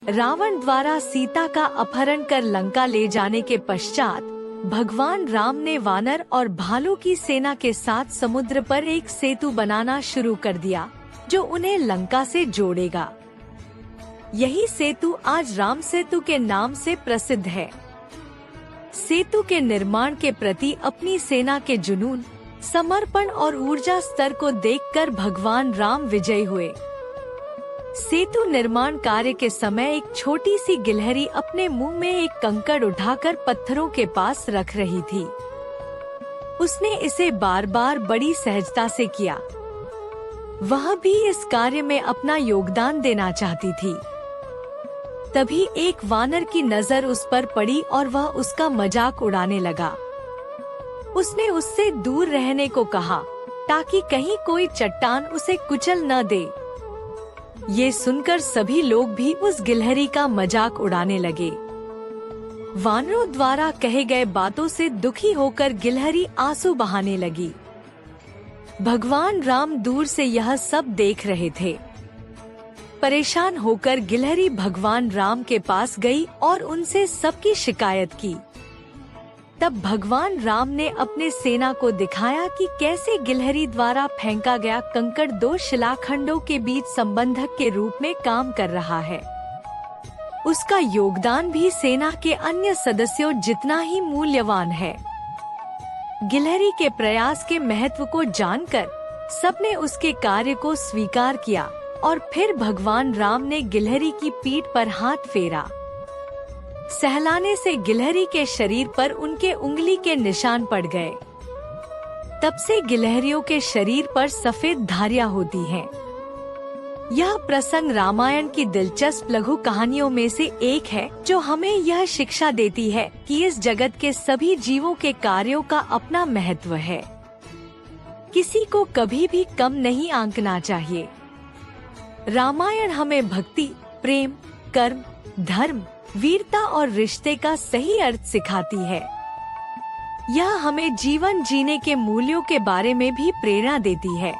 रावण द्वारा सीता का अपहरण कर लंका ले जाने के पश्चात भगवान राम ने वानर और भालू की सेना के साथ समुद्र पर एक सेतु बनाना शुरू कर दिया, जो उन्हें लंका से जोड़ेगा। यही सेतु आज राम सेतु के नाम से प्रसिद्ध है। सेतु के निर्माण के प्रति अपनी सेना के जुनून, समर्पण और ऊर्जा स्तर को देखकर भगवान राम विजयी हुए। सेतु निर्माण कार्य के समय एक छोटी सी गिलहरी अपने मुंह में एक कंकड़ उठाकर पत्थरों के पास रख रही थी। उसने इसे बार बार बड़ी सहजता से किया। वह भी इस कार्य में अपना योगदान देना चाहती थी। तभी एक वानर की नजर उस पर पड़ी और वह उसका मजाक उड़ाने लगा। उसने उससे दूर रहने को कहा ताकि कहीं कोई चट्टान उसे कुचल न दे। ये सुनकर सभी लोग भी उस गिलहरी का मजाक उड़ाने लगे। वानरों द्वारा कहे गए बातों से दुखी होकर गिलहरी आंसू बहाने लगी। भगवान राम दूर से यह सब देख रहे थे। परेशान होकर गिलहरी भगवान राम के पास गई और उनसे सबकी शिकायत की। तब भगवान राम ने अपने सेना को दिखाया कि कैसे गिलहरी द्वारा फेंका गया कंकड़ दो शिलाखंडों के बीच संबंधक के रूप में काम कर रहा है। उसका योगदान भी सेना के अन्य सदस्यों जितना ही मूल्यवान है। गिलहरी के प्रयास के महत्व को जानकर सबने उसके कार्य को स्वीकार किया और फिर भगवान राम ने गिलहरी की पीठ पर हाथ फेरा। सहलाने से गिलहरी के शरीर पर उनके उंगली के निशान पड़ गए। तब से गिलहरियों के शरीर पर सफेद धारियां होती हैं। यह प्रसंग रामायण की दिलचस्प लघु कहानियों में से एक है, जो हमें यह शिक्षा देती है कि इस जगत के सभी जीवों के कार्यों का अपना महत्व है। किसी को कभी भी कम नहीं आंकना चाहिए। रामायण हमें भक्ति, प्रेम, कर्म, धर्म, वीरता और रिश्ते का सही अर्थ सिखाती है। यह हमें जीवन जीने के मूल्यों के बारे में भी प्रेरणा देती है।